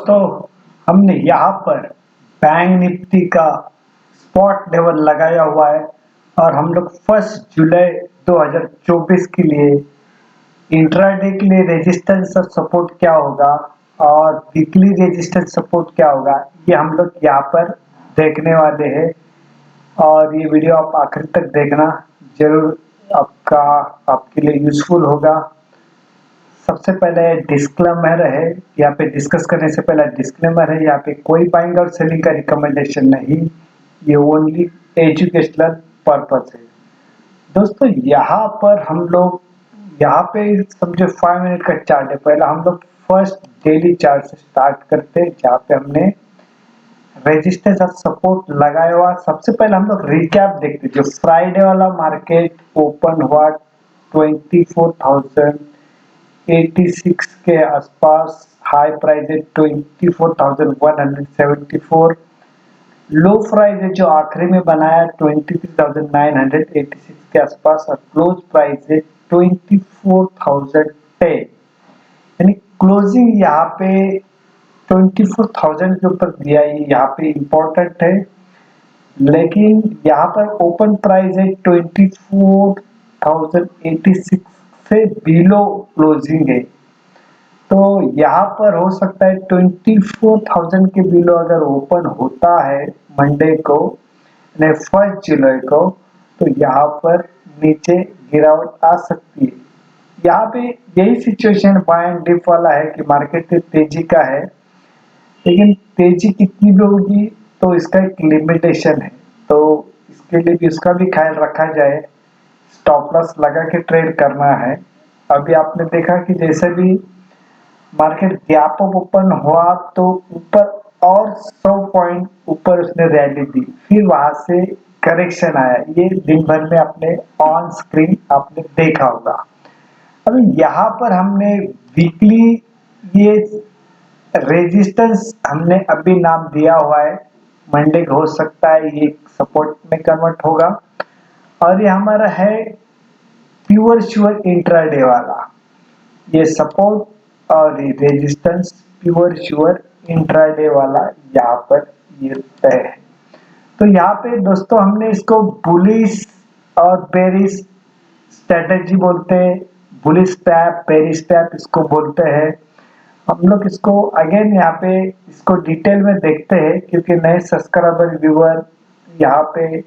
दोस्तों, हमने यहाँ पर बैंक निफ्टी का स्पॉट लेवल लगाया हुआ है और हम लोग 1 जुलाई 2024 के लिए इंट्राडे के लिए रेजिस्टेंस और सपोर्ट क्या होगा और वीकली रेजिस्टेंस सपोर्ट क्या होगा, ये हम लोग यहाँ पर देखने वाले हैं। और ये वीडियो आप आखिर तक देखना, जरूर आपके लिए यूजफुल होगा। सबसे पहले डिस्क्लेमर है, यहाँ पे डिस्कस करने से पहले डिस्क्लेमर है, यहाँ पे कोई बाइंग और सेलिंग का रिकमेंडेशन नहीं, ये ओनली एजुकेशनल पर्पस है। दोस्तों यहाँ पर हम लोग यहाँ पे समझो 5 मिनट का चार्ट है। पहला हम लोग फर्स्ट डेली चार्ट से स्टार्ट करते हैं, जहाँ पे हमने रेजिस्टेंस और सपोर्ट लगाया हुआ। सबसे पहले हम लोग रिकैप देखते, जो फ्राइडे वाला मार्केट ओपन हुआ 24,086 के आसपास, हाई प्राइस है 24,174, लो प्राइस है जो आखिरी में बनाया 23,986 के आसपास और क्लोज प्राइस है 24,010। यानी क्लोजिंग यहाँ पे 24,000 के ऊपर दिया, ये यहाँ पे इम्पोर्टेंट है। लेकिन यहाँ पर ओपन प्राइस है 24,086 से बिलो क्लोजिंग है, तो यहाँ पर हो सकता है 24,000 के बिलो अगर ओपन होता है मंडे को, 1 जुलाई को, तो यहाँ पर नीचे गिरावट आ सकती है। यहाँ पे यही सिचुएशन बाय एंड डिप वाला है कि मार्केट तेजी का है, लेकिन तेजी कितनी भी होगी तो इसका एक लिमिटेशन है, तो इसके लिए भी उसका भी ख्याल रखा जाए। स्टॉप लॉस लगा के ट्रेड करना है। अभी आपने देखा कि जैसे भी मार्केट गैप अप ओपन हुआ तो ऊपर और 100 पॉइंट ऊपर उसने रैली दी, फिर वहां से करेक्शन आया। ये दिन भर में आपने ऑन स्क्रीन आपने देखा होगा। अभी यहाँ पर हमने वीकली ये रेजिस्टेंस हमने अभी नाम दिया हुआ है, मंडे हो सकता है ये सपोर्ट में कन्वर्ट होगा। और ये हमारा है प्योर श्योर इंट्राडे वाला, ये सपोर्ट और ये रेजिस्टेंस प्योर श्योर इंट्राडे वाला यहाँ पर ये तय है। तो यहाँ पे दोस्तों हमने इसको बुलिश और बेरिश स्ट्रेटेजी बोलते हैं, बुलिश टैप बेरिश टैप इसको बोलते हैं। हम लोग इसको अगेन यहाँ पे इसको डिटेल में देखते हैं, क्योंकि नए सब्सक्राइबर व्यूअर यहाँ पे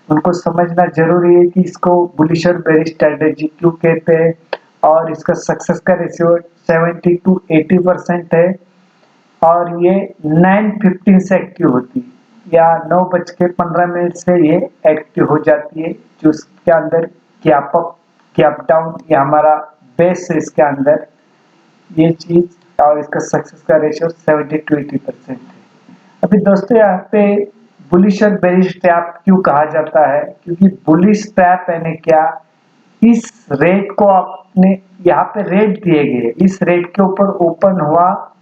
उनको समझना जरूरी है कि इसको बुलिश और बेरिश स्ट्रेटेजी क्यों कहते हैं और इसका सक्सेस का रेशियो 70 to 80% है। और ये 9:15 से एक्टिव होती है या 9:15 से ये एक्टिव हो जाती है, जो इसके अंदर गैप अप गैप डाउन, ये हमारा बेस है इसके अंदर ये चीज, और इसका सक्सेस का रेशियो 70 to 80% है। अभी दोस्तों यहाँ पे बुलिश और बेरिश ट्रैप क्यों कहा जाता है, क्योंकि बुलिश ट्रैप यानी क्या, इस रेट को आपने यहाँ पे रेट दिए गए, इस रेट के ऊपर ओपन हुआ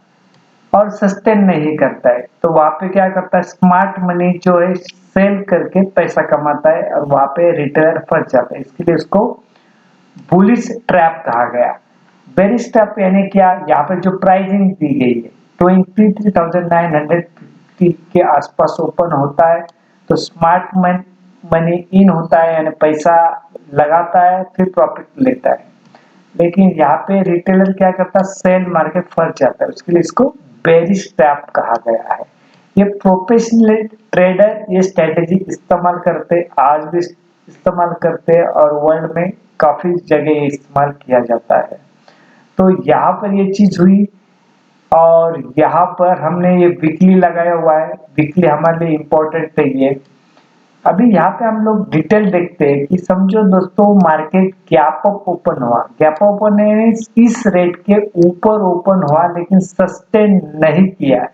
और सस्टेन नहीं करता है, तो वहां पे क्या करता है स्मार्ट मनी जो है सेल करके पैसा कमाता है और वहां पे रिटेलर फंस जाता है, इसके लिए उसको बुलिश ट्रैप कहा गया। बेरिश ट्रैप यानी क्या, यहाँ पे जो प्राइसिंग दी गई है 23,950 के आसपास ओपन होता है, तो स्मार्ट मनी इन होता है, यानी पैसा लगाता है फिर प्रॉफिट लेता है। लेकिन यहाँ पे रिटेलर क्या करता है, सेल मार्केट फंस जाता है, उसके लिए इसको बेरिश ट्रैप कहा गया है। ये प्रोफेशनल ट्रेडर ये स्ट्रेटेजी इस्तेमाल करते, आज भी इस्तेमाल करते हैं और वर्ल्ड में काफी जगह इस्तेमाल किया जाता है। तो यहाँ पर ये चीज हुई और यहाँ पर हमने ये वीकली लगाया हुआ है, वीकली हमारे लिए इम्पोर्टेंट है ये। अभी यहाँ पे हम लोग डिटेल देखते हैं कि समझो दोस्तों मार्केट गैप अप ओपन हुआ, गैप अप ओपन इस रेट के ऊपर ओपन हुआ लेकिन सस्टेन नहीं किया है,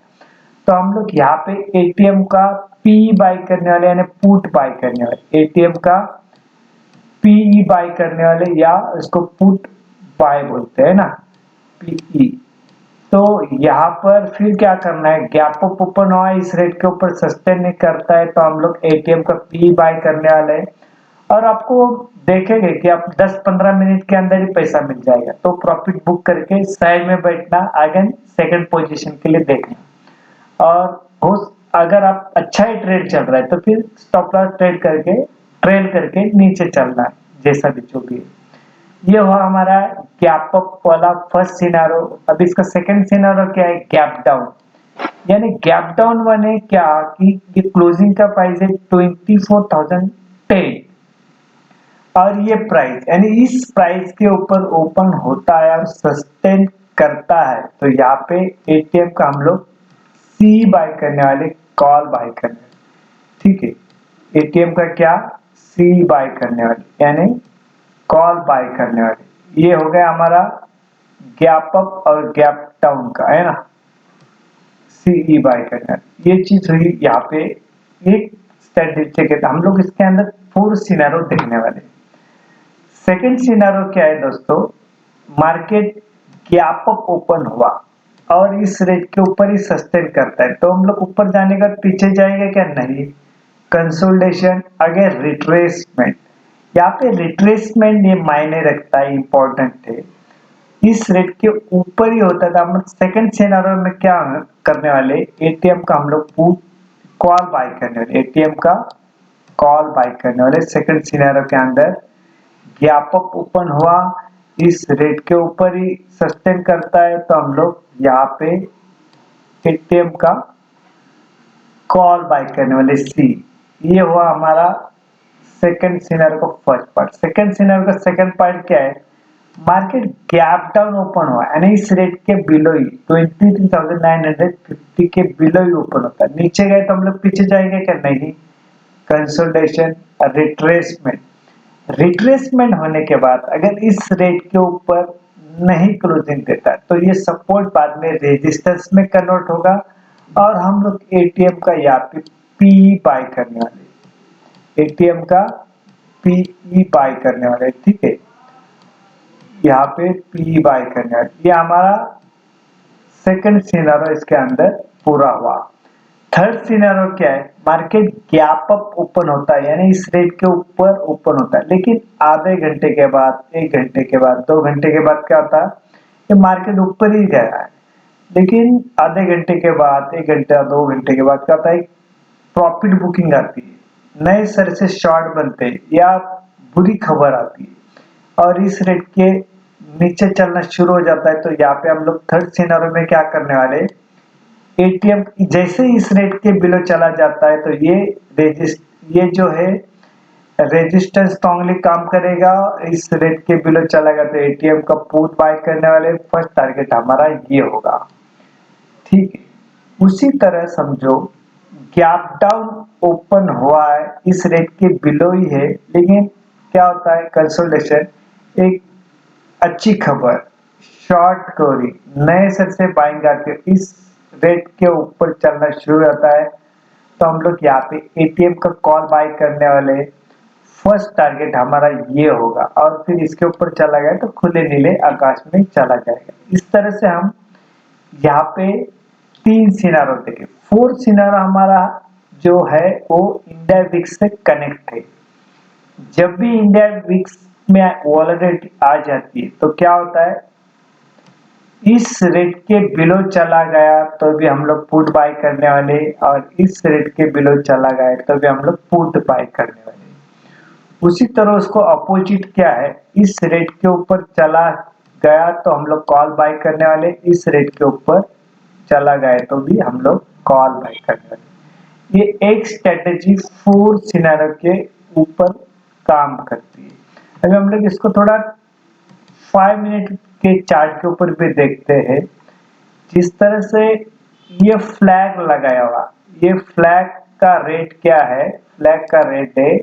तो हम लोग यहाँ पे एटीएम का पी बाय करने वाले यानी पुट बाय करने वाले, एटीएम का पीई बाय करने वाले या इसको पुट बाय बोलते हैं ना, पीई। तो यहाँ पर फिर क्या करना है, गैप अप ओपन हुआ इस रेट के ऊपर सस्टेन नहीं करता है, तो हम लोग एटीएम का पी बाय करने वाले हैं और आपको देखेंगे कि आप 10-15 मिनट के अंदर ही पैसा मिल जाएगा। तो प्रॉफिट बुक करके साइड में बैठना, अगेन सेकंड पोजीशन के लिए देखना। और हो अगर आप अच्छा ही ट्रेड चल रहा है तो फिर स्टॉप लॉस ट्रेल करके नीचे चलना है, जैसा भी जो भी है। ये हुआ हमारा गैप अप वाला फर्स्ट सिनारो। अब इसका सेकंड सिनारो क्या है, गैप डाउन। यानी गैप डाउन माने क्या कि ये क्लोजिंग का प्राइस है 24,010 और ये प्राइस यानी इस प्राइस के ऊपर ओपन होता है और सस्टेन करता है, तो यहाँ पे एटीएम का हम लोग सी बाय करने वाले, कॉल बाय करने वाले। ठीक है, एटीएम का क्या, सी बाय करने वाले यानी कॉल बाय करने वाले। ये हो गया हमारा गैप अप और गैप डाउन का, है ना, सीई बाय करना। ये चीज हुई यहाँ पे एक स्ट्रेटेजी के। हम लोग इसके अंदर 4 सिनेरियो देखने वाले। सेकंड सिनेरियो क्या है दोस्तों, मार्केट गैप अप ओपन हुआ और इस रेट के ऊपर ही सस्टेन करता है, तो हम लोग ऊपर जाने का पीछे जाएंगे क्या, नहीं। Consolidation, again retracement. यहाँ पे रिट्रेसमेंट ये मायने रखता है, इंपॉर्टेंट है। इस रेट के ऊपर ही होता था। हम सेकंड सिनेरियो में क्या करने वाले, एटीएम का हम लोग पुट कॉल बाय करने वाले, एटीएम का कॉल बाय करने वाले। सेकंड सिनेरियो के अंदर गैप अप ओपन हुआ, इस रेट के ऊपर ही सस्टेन करता है, तो हम लोग यहाँ पे एटीएम का कॉल बाय करने वाले, सी। ये हुआ हमारा सेकंड सिनेरियो का फर्स्ट पार्ट। सेकंड सिनेरियो का सेकंड पार्ट क्या है, मार्केट गैप डाउन ओपन हुआ यानी इस रेट के बिलो ही 23,950 के बिलो ही ओपन होता है। नीचे गए तो हम लोग पीछे जाएंगे क्या, नहीं। Consolidation, retracement. रिट्रेसमेंट होने के बाद अगर इस रेट के ऊपर नहीं क्लोजिंग देता तो ये सपोर्ट बाद में रेजिस्टेंस में कन्वर्ट होगा और हम लोग एटीएम का यहाँ पे पी बाय करने वाले, एटीएम का पी बाय करने वाले। ठीक है, यहाँ पे पी बाय करने वाले। ये हमारा सेकंड सिनेरियो इसके अंदर पूरा हुआ। थर्ड सिनेरियो क्या है, मार्केट गैप अप ओपन होता है यानी इस रेट के ऊपर ओपन होता है, लेकिन आधे घंटे के बाद, 1 घंटे के बाद, 2 घंटे के बाद क्या होता है, ये मार्केट ऊपर ही गया है, लेकिन आधे घंटे के बाद, 1 घंटे 2 घंटे के बाद क्या होता है, प्रॉफिट बुकिंग आती है, नए सर से शॉर्ट बनते हैं या बुरी खबर आती है और इस रेट के नीचे चलना शुरू हो जाता है। तो यहाँ पे हम लोग थर्ड सिनेरियो में क्या करने वाले, एटीएम जैसे इस रेट के बिलो चला जाता है तो ये जो है रेजिस्टेंस स्ट्रांगली काम करेगा। इस रेट के बिलो चलेगा तो एटीएम का पुट बाय करने वाले, फर्स्ट टारगेट हमारा ये होगा। ठीक है, उसी तरह समझो गैप डाउन ओपन हुआ है, इस रेट के बिलो ही है, लेकिन क्या होता है, कंसोलिडेशन, एक अच्छी खबर, शॉर्ट कवरिंग, नए सर से बाइंग आके इस रेट के ऊपर चलना शुरू हो जाता है, तो हम लोग यहाँ पे एटीएम का कॉल बाय करने वाले। फर्स्ट टारगेट हमारा ये होगा और फिर इसके ऊपर चला गया तो खुले नीले आकाश में चला जाएगा। इस तरह से हम यहाँ पे 3 सिनारो देखे। 4 सिनारो हमारा जो है वो इंडिया विक्स से कनेक्ट है। जब भी इंडिया विक्स में वॉलेटिलिटी आ जाती है तो क्या होता है, इस रेट के बिलो चला गया तो भी हम लोग पुट बाय करने वाले और इस रेट के बिलो चला गया तो भी हम लोग पुट बाय करने वाले। उसी तरह उसको अपोजिट क्या है, इस रेट के ऊपर चला गया तो हम लोग कॉल बाय करने वाले, इस रेट के ऊपर चला गया तो भी हम लोग कॉल बाय करने वाले। ये एक स्ट्रेटेजी 4 सिनेरियो के ऊपर काम करती है। अगर हम लोग इसको थोड़ा 5 मिनट के चार्ट के ऊपर भी देखते हैं, जिस तरह से ये फ्लैग लगाया हुआ, ये फ्लैग का रेट क्या है, फ्लैग का रेट है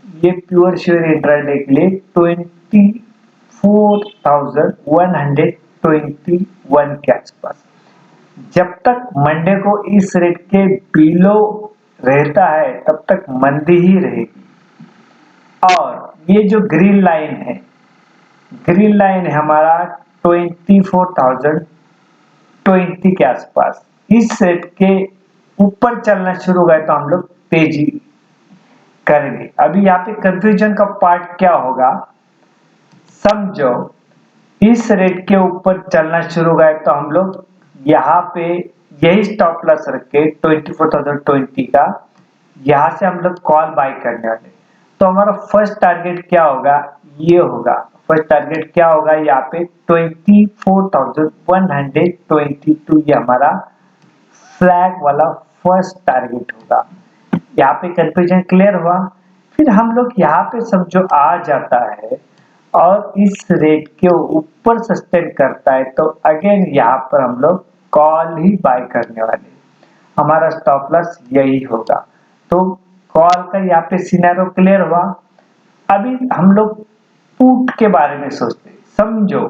ये प्योर श्योर इंट्राडे के लिए 24,121 के आसपास। जब तक मंडे को इस रेट के बिलो रहता है तब तक मंदी ही रहेगी। और ये जो ग्रीन लाइन है, ग्रीन लाइन है हमारा 24,020 के आसपास। इस रेट के ऊपर चलना शुरू हो गया तो हम लोग तेजी करेंगे। अभी यहाँ पे कंफ्यूजन का पार्ट क्या होगा, समझो इस रेट के ऊपर चलना शुरू हुआ है तो हम लोग यहाँ पे यही स्टॉप लॉस रख के 24,020 का यहाँ से हम लोग कॉल बाय करने वाले। तो हमारा फर्स्ट टारगेट क्या होगा, ये होगा फर्स्ट टारगेट क्या होगा यहाँ पे 24,122, ये हमारा फ्लैग वाला फर्स्ट टारगेट होगा। यहाँ पे कंफ्यूजन क्लियर हुआ। फिर हम लोग यहाँ पे समझो आ जाता है और इस रेट के ऊपर सस्टेन करता है तो अगेन यहाँ पर हम लोग कॉल ही बाय करने वाले, हमारा स्टॉप लॉस यही होगा। तो कॉल का यहाँ पे सिनेरियो क्लियर हुआ। अभी हम लोग पुट के बारे में सोचते, समझो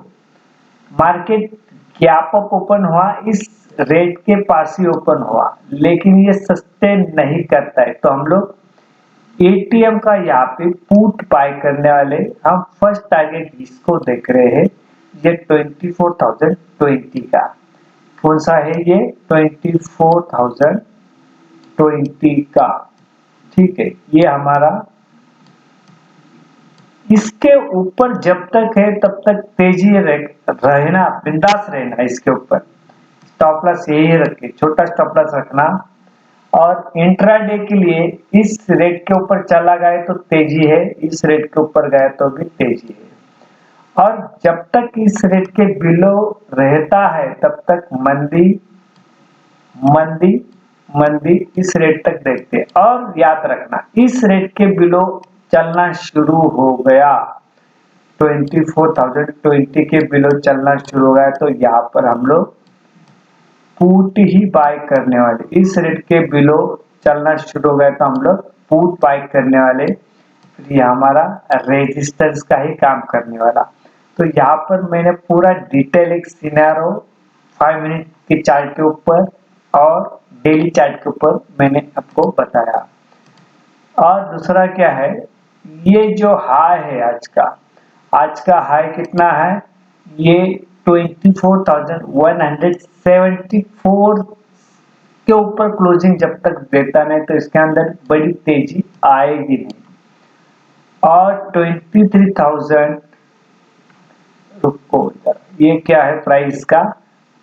मार्केट गैप अप ओपन हुआ, इस रेट के पास ही ओपन हुआ लेकिन ये सस्टेन नहीं करता है तो हम लोग एटीएम का यहाँ पे पुट बाय करने वाले। हम फर्स्ट टारगेट इसको देख रहे हैं, ये 24,020 का। कौन सा है ये, 24,020 का, ठीक है। ये हमारा इसके ऊपर जब तक है तब तक तेजी रहना, बिंदास रहना, इसके ऊपर स्टॉप लॉस यही रखे, छोटा स्टॉप लॉस रखना। और इंट्राडे के लिए इस रेट के ऊपर चला गया तो तेजी है, इस रेट के ऊपर गया तो भी तेजी है। और जब तक इस रेट के बिलो रहता है तब तक मंदी मंदी मंदी, इस रेट तक देखते हैं। और याद रखना इस रेट के बिलो चलना शुरू हो गया, 24,020 के बिलो चलना शुरू हो गया तो यहाँ पर हम लोग पुट ही बाय करने वाले। इस रेट के बिलो चलना शुरू हो गया तो हम लोग पुट बाय करने वाले। फिर ये हमारा रेजिस्टेंस का ही काम करने वाला। तो यहाँ पर मैंने पूरा डिटेल एक सिनेरियो 5 मिनट के चार्ट के ऊपर और डेली चार्ट के ऊपर मैंने आपको बताया। और दूसरा क्या है, ये जो हाई है आज का हाई कितना है, ये 24,174 के ऊपर क्लोजिंग जब तक देता नहीं तो इसके अंदर बड़ी तेजी आएगी नहीं। और 23,000, रुको ये क्या है प्राइस का,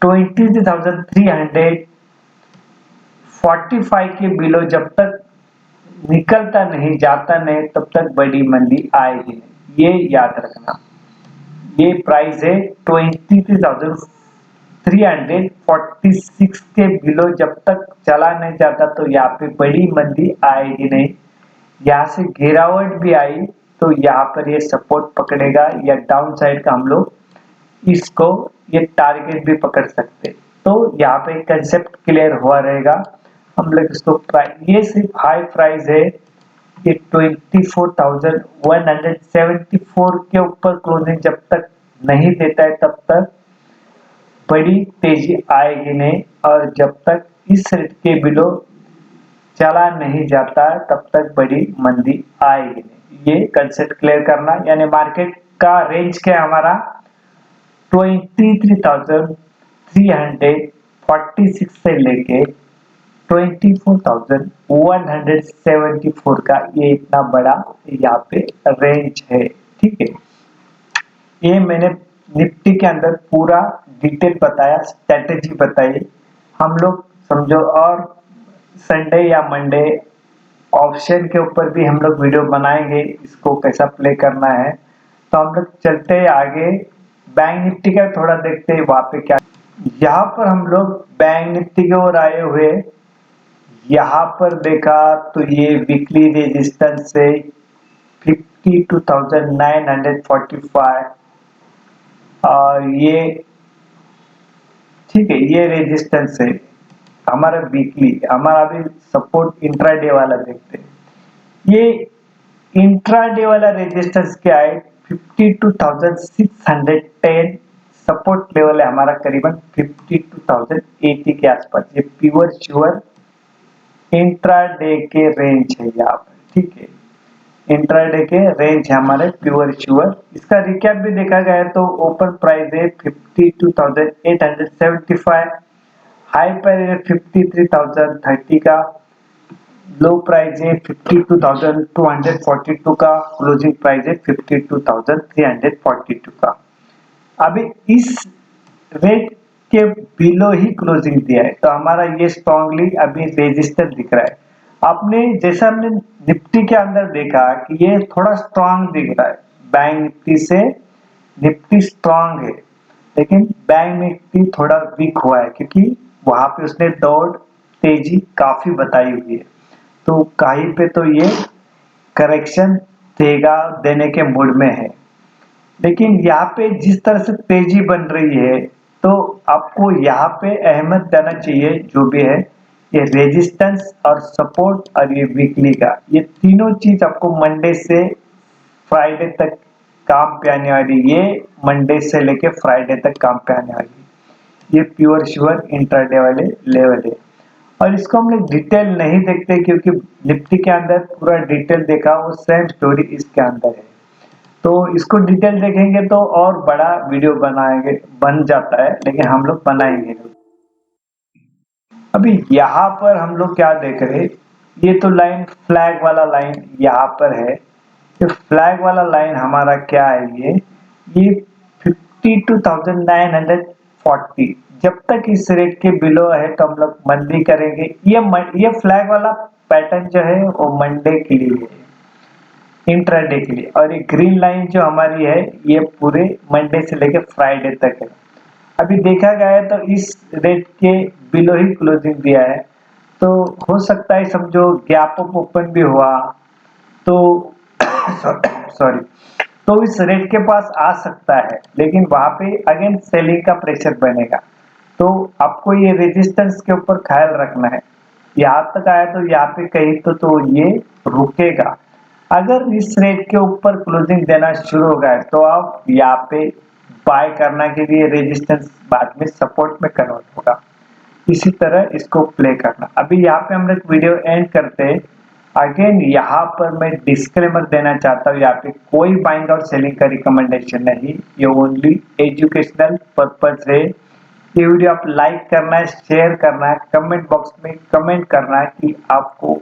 23,345 के बिलो जब तक निकलता नहीं जाता नहीं तब तक बड़ी मंदी आएगी नहीं, ये याद रखना। ये प्राइस है 23,346 के बिलो जब तक चला नहीं जाता तो यहाँ पे बड़ी मंदी आएगी नहीं। यहाँ से गिरावट भी आई तो यहाँ पर ये सपोर्ट पकड़ेगा या डाउन साइड का हम लोग इसको ये टारगेट भी पकड़ सकते। तो यहाँ पे कंसेप्ट क्लियर हुआ रहेगा। हम लोग इसको ये सिर्फ हाई प्राइस है, ये 24,174 के ऊपर क्लोजिंग जब तक नहीं देता है तब तक बड़ी तेजी आएगी नहीं। और जब तक इस रेट के बिलो चला नहीं जाता है तब तक बड़ी मंदी आएगी नहीं। ये कंसेप्ट क्लियर करना, यानी मार्केट का रेंज क्या है हमारा 23,346 से लेके 24,174 का ये इतना बड़ा यहाँ पे रेंज है, ठीक है। ये मैंने निफ्टी के अंदर पूरा डिटेल बताया, स्ट्रेटेजी बताई। हम लोग समझो और संडे या मंडे ऑप्शन के ऊपर भी हम लोग वीडियो बनाएंगे, इसको कैसा प्ले करना है। तो हम लोग चलते हैं आगे, बैंक निफ्टी का थोड़ा देखते हैं वहां पे क्या। यहाँ पर हम लोग बैंक निफ्टी की ओर आए हुए, यहाँ पर देखा तो ये वीकली रेजिस्टेंस से 52,945 और ये ठीक है, ये रेजिस्टेंस है हमारा वीकली। हमारा अभी सपोर्ट इंट्राडे वाला देखते हैं। ये इंट्राडे वाला रेजिस्टेंस क्या है, 52,610 सपोर्ट लेवल है हमारा करीबन 52,080 के आसपास। ये प्योर श्योर इंट्राडे के रेंज है यहाँ पर, ठीक है। इंट्राडे के रेंज है हमारे प्योर श्योर। इसका रिकैप भी देखा गया तो ओपन प्राइस है 52,875, हाई पर 53,030 का, लो प्राइस है 52,242 का, क्लोजिंग प्राइस है 52,342 का। अभी इस रेट के बिलो ही क्लोजिंग दिया है तो हमारा ये स्ट्रांगली अभी रेजिस्टर दिख रहा है। आपने जैसा हमने निफ्टी के अंदर देखा कि ये थोड़ा स्ट्रांग दिख रहा है, बैंक निफ्टी से निफ्टी स्ट्रांग है, लेकिन बैंक निफ्टी थोड़ा वीक हुआ है क्योंकि वहां पे उसने दौड़ तेजी काफी बताई हुई है। तो कहीं पे तो ये करेक्शन देगा, देने के मूड में है। लेकिन यहाँ पे जिस तरह से तेजी बन रही है तो आपको यहाँ पे अहमियत देना चाहिए जो भी है, ये रेजिस्टेंस और सपोर्ट और ये वीकली का, ये तीनों चीज आपको मंडे से फ्राइडे तक काम पे आने वाली, ये मंडे से लेके फ्राइडे तक काम पे आने वाली, ये प्योर श्योर इंट्राडे वाले लेवल है। और इसको हम लोग डिटेल नहीं देखते क्योंकि निफ्टी के अंदर पूरा डिटेल देखा, वो सेम स्टोरी इसके अंदर है। तो इसको डिटेल देखेंगे तो और बड़ा वीडियो बनाएंगे, बन जाता है, लेकिन हम लोग बनाएंगे। अभी यहाँ पर हम लोग क्या देख रहे हैं, ये तो लाइन फ्लैग वाला लाइन यहाँ पर है। ये फ्लैग वाला लाइन हमारा क्या है, ये 52,940, जब तक इस रेट के बिलो है तो हम लोग मंदी करेंगे। ये फ्लैग वाला पैटर्न जो है वो मंडे के लिए है, इंट्राडे के लिए, और ये ग्रीन लाइन जो हमारी है ये पूरे मंडे से लेकर फ्राइडे तक है। अभी देखा गया है तो इस रेट के बिलो ही क्लोजिंग दिया है, तो हो सकता है समझो गैप अप ओपन भी हुआ तो सॉरी, तो इस रेट के पास आ सकता है, लेकिन वहां पे अगेन सेलिंग का प्रेशर बनेगा। तो आपको ये रेजिस्टेंस के ऊपर ख्याल रखना है, यहाँ तक आया तो यहाँ पे कहीं तो ये रुकेगा। अगर इस रेट के ऊपर क्लोजिंग देना शुरू हो गया तो आप यहाँ पे बाय करना के लिए रेजिस्टेंस बाद में सपोर्ट में कन्वर्ट होगा, इसी तरह इसको प्ले करना। अभी यहाँ पे हम लोग वीडियो एंड करते हैं। अगेन यहाँ पर मैं डिस्क्लेमर देना चाहता हूँ, यहाँ पे कोई बाइंग और सेलिंग का रिकमेंडेशन नहीं, ये ओनली एजुकेशनल पर्पज है। ये वीडियो आप लाइक करना है, शेयर करना है, कमेंट बॉक्स में कमेंट करना है कि आपको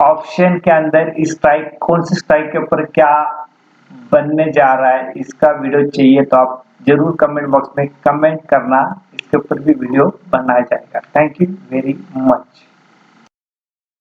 ऑप्शन के अंदर इस स्ट्राइक, कौन सी स्ट्राइक के ऊपर क्या बनने जा रहा है, इसका वीडियो चाहिए तो आप जरूर कमेंट बॉक्स में कमेंट करना, इसके ऊपर भी वीडियो बनाया जाएगा। Thank you very much.